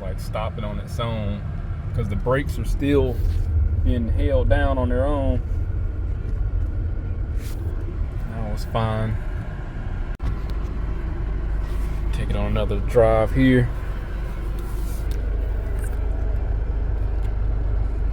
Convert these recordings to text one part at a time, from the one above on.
like stopping on its own because the brakes are still being held down on their own. That was fine. Take it on another drive here.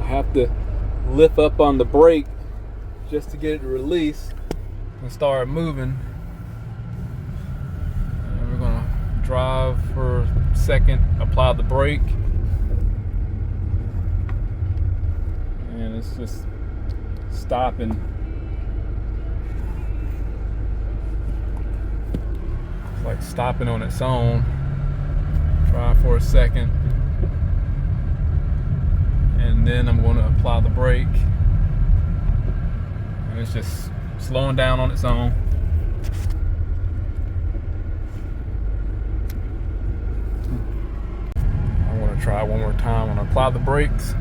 I have to lift up on the brake just to get it to release and start moving. And we're gonna drive for a second, apply the brake, and it's just stopping. It's like stopping on its own. Drive for a second, and then I'm going to apply the brake, and it's just slowing down on its own. I'm going to try one more time. I'm going to apply the brakes.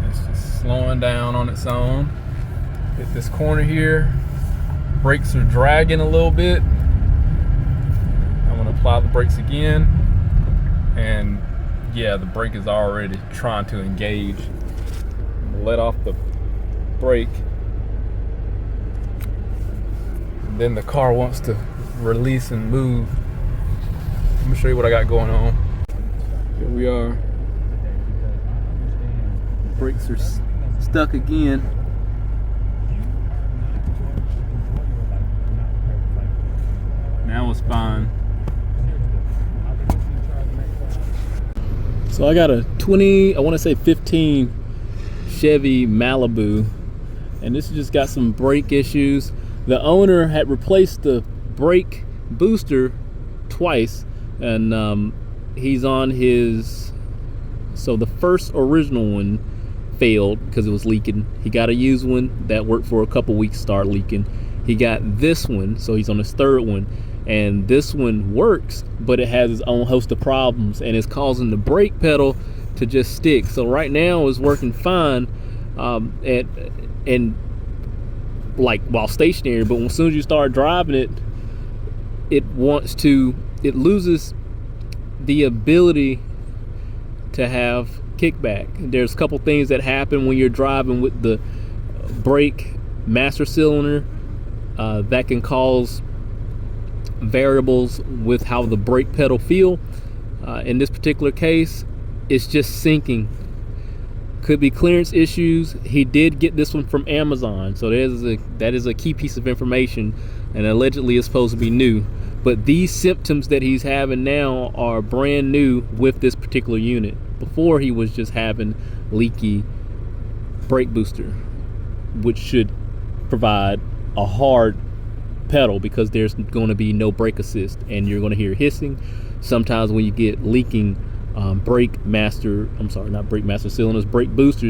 It's just slowing down on its own. Hit this corner here. Brakes are dragging a little bit. I'm going to apply the brakes again, and yeah, the brake is already trying to engage. Let off the brake, and then the car wants to release and move. Let me show you what I got going on. Here we are. Brakes are stuck again. Now it's fine. So I got a 15 Chevy Malibu, and this has just got some brake issues. The owner had replaced the brake booster twice, and he's on his, so the first original one failed because it was leaking. He got a used one that worked for a couple weeks, started leaking. He got this one, so he's on his third one, and this one works, but it has its own host of problems, and it's causing the brake pedal to just stick. So right now it's working fine, and like while stationary, but as soon as you start driving it, it loses the ability to have kickback. There's a couple things that happen when you're driving with the brake master cylinder that can cause variables with how the brake pedal feel. In this particular case, it's just sinking. Could be clearance issues. He did get this one from Amazon, so that is a key piece of information, and allegedly it's supposed to be new. But these symptoms that he's having now are brand new with this particular unit. Before, he was just having leaky brake booster, which should provide a hard pedal because there's going to be no brake assist, and you're going to hear hissing. Sometimes when you get leaking brake boosters,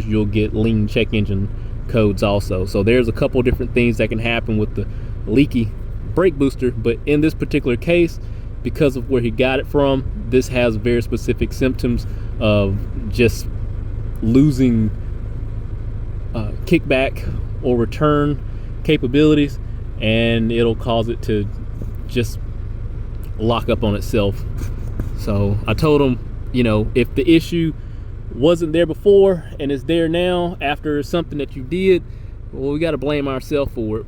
you'll get lean check engine codes also. So there's a couple different things that can happen with the leaky brake booster, but in this particular case, because of where he got it from, this has very specific symptoms of just losing kickback or return capabilities, and it'll cause it to just lock up on itself. So I told him, if the issue wasn't there before and it's there now after something that you did, well, we got to blame ourselves for it.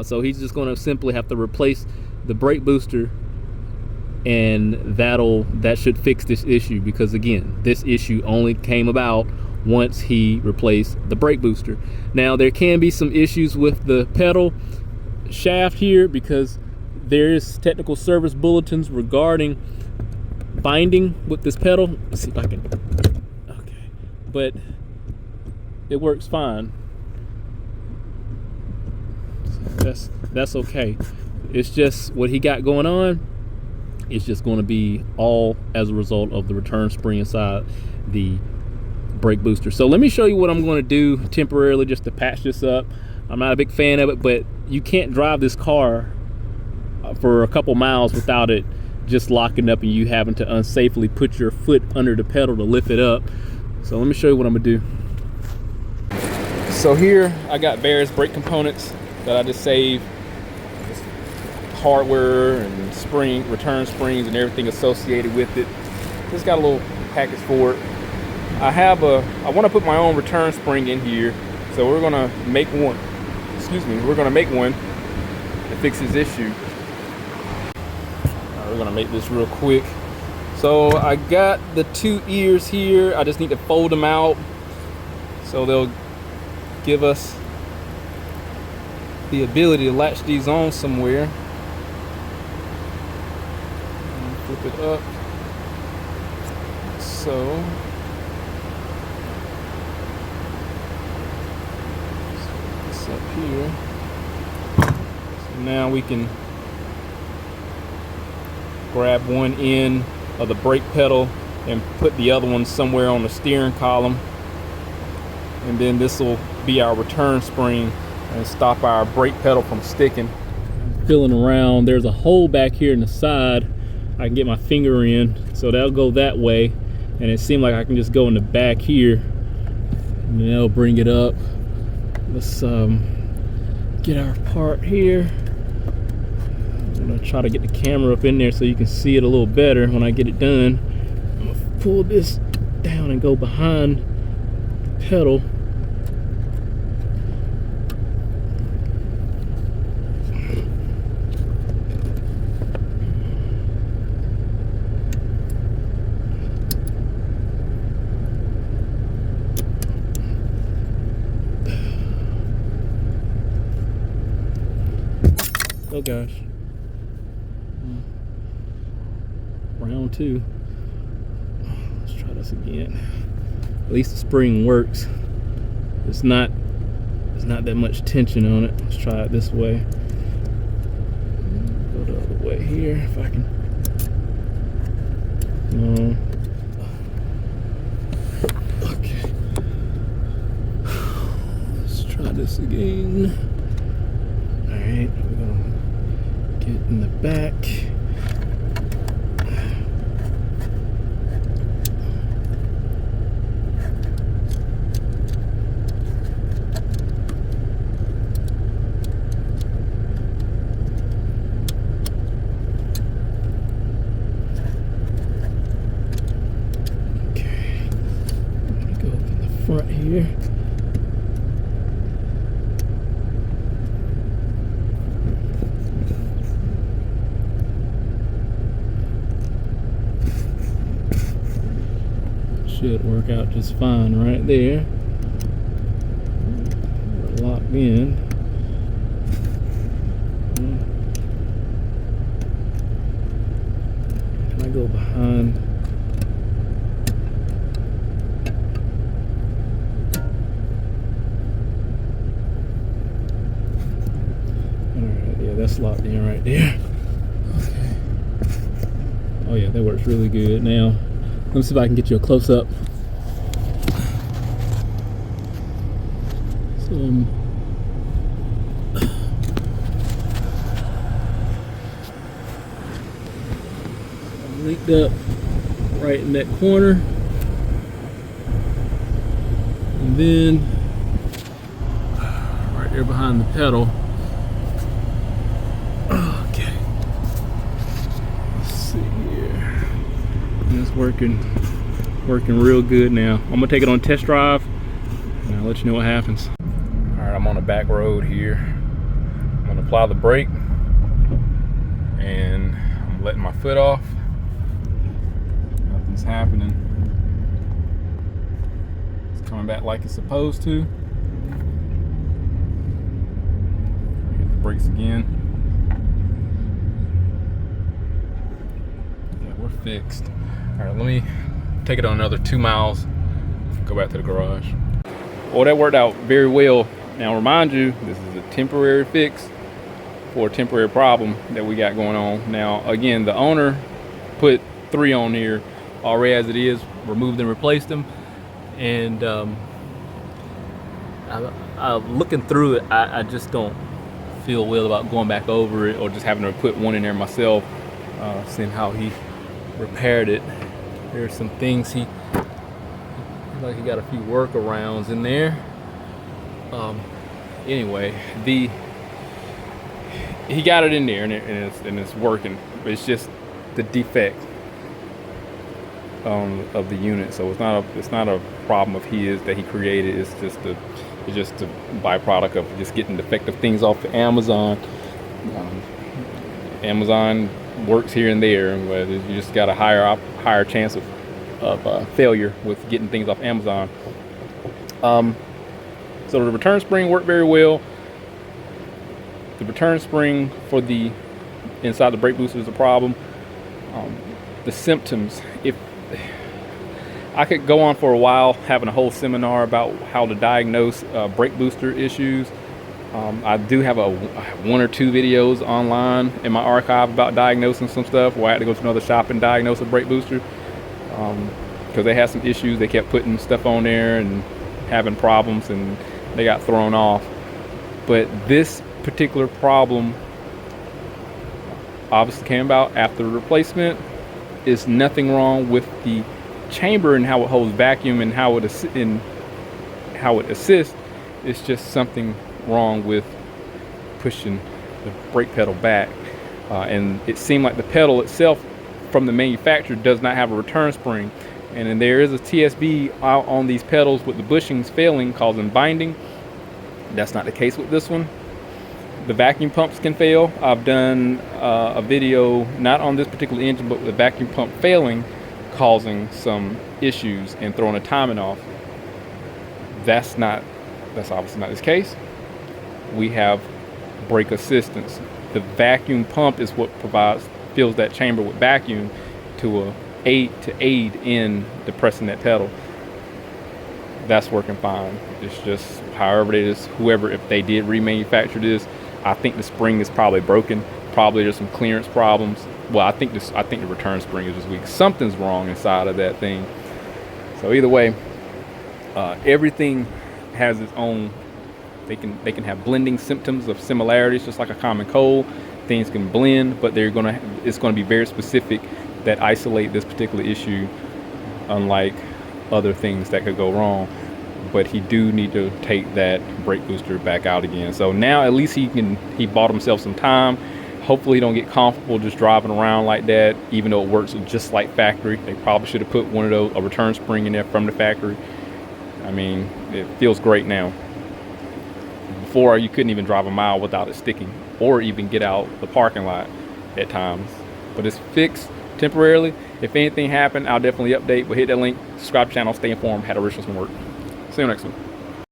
So he's just going to simply have to replace the brake booster, and that should fix this issue, because again, this issue only came about once he replaced the brake booster. Now there can be some issues with the pedal shaft here, because there is technical service bulletins regarding binding with this pedal. Let's see if I can, okay, but it works fine. That's okay. It's just what he got going on. It's just going to be all as a result of the return spring inside the brake booster. So let me show you what I'm going to do temporarily just to patch this up. I'm not a big fan of it, but you can't drive this car for a couple miles without it just locking up and you having to unsafely put your foot under the pedal to lift it up. So let me show you what I'm gonna do. So here I got various brake components that I just saved, hardware and return springs and everything associated with it. Just got a little package for it. I want to put my own return spring in here, so we're gonna make one. We're gonna make one to fix this issue. We're gonna make this real quick. So I got the 2 ears here. I just need to fold them out so they'll give us the ability to latch these on somewhere. Flip it up. So this up here. So now we can grab one end of the brake pedal and put the other one somewhere on the steering column, and then this will be our return spring and stop our brake pedal from sticking. Feeling around, there's a hole back here in the side I can get my finger in, so that'll go that way, and it seemed like I can just go in the back here and then that'll bring it up. Let's get our part here. I'm gonna try to get the camera up in there so you can see it a little better when I get it done. I'm gonna pull this down and go behind the pedal. Oh gosh. Round 2. Let's try this again. At least the spring works. There's not that much tension on it. Let's try it this way. Go the other way here if I can. No. Okay. Let's try this again. Alright, we're gonna get in the back. Front here. Should work out just fine right there. We're locked in. Can I go behind? That's locked in right there. Okay. Oh yeah, that works really good. Now, let me see if I can get you a close-up. So I'm linked up right in that corner, and then right there behind the pedal. Working real good now. I'm gonna take it on a test drive and I'll let you know what happens. All right, I'm on the back road here. I'm gonna apply the brake and I'm letting my foot off. Nothing's happening. It's coming back like it's supposed to. Hit the brakes again. Yeah, we're fixed. All right, let me take it on another 2 miles, go back to the garage. Well, that worked out very well. Now, remind you, this is a temporary fix for a temporary problem that we got going on. Now, again, the owner put 3 on here already as it is, removed and replaced them. And I'm looking through it, I just don't feel well about going back over it or just having to put one in there myself, seeing how he repaired it. There's some things he like he got a few workarounds in there. Anyway, he got it in there and it's working. It's just the defect of the unit. So it's not a problem of his that he created. It's just a byproduct of just getting defective things off of Amazon. Amazon works here and there, but you just got a higher chance of failure with getting things off Amazon. So the return spring worked very well. The return spring for the inside the brake booster is a problem. The symptoms, if I could go on for a while having a whole seminar about how to diagnose brake booster issues. I do have one or two videos online in my archive about diagnosing some stuff where I had to go to another shop and diagnose a brake booster because they had some issues. They kept putting stuff on there and having problems, and they got thrown off. But this particular problem obviously came about after the replacement. Is nothing wrong with the chamber and how it holds vacuum and how it assists. It's just something wrong with pushing the brake pedal back, and it seemed like the pedal itself from the manufacturer does not have a return spring, and then there is a TSB out on these pedals with the bushings failing, causing binding. That's not the case with this one. The vacuum pumps can fail. I've done a video not on this particular engine, but with the vacuum pump failing, causing some issues and throwing a timing off. That's obviously not this case. We have brake assistance. The vacuum pump is what fills that chamber with vacuum to aid in depressing that pedal. That's working fine. It's just however it is, if they did remanufacture this, I think the spring is probably broken. Probably there's some clearance problems. Well, I think the return spring is just weak. Something's wrong inside of that thing. So either way, everything has its own. They can have blending symptoms of similarities, just like a common cold. Things can blend, but it's gonna be very specific that isolate this particular issue, unlike other things that could go wrong. But he do need to take that brake booster back out again. So now at least he bought himself some time. Hopefully he don't get comfortable just driving around like that, even though it works just like factory. They probably should have put a return spring in there from the factory. I mean, it feels great now. Before, you couldn't even drive a mile without it sticking or even get out the parking lot at times. But it's fixed temporarily. If anything happened, I'll definitely update. But hit that link, subscribe to the channel, stay informed, how to originals can work. See you next one.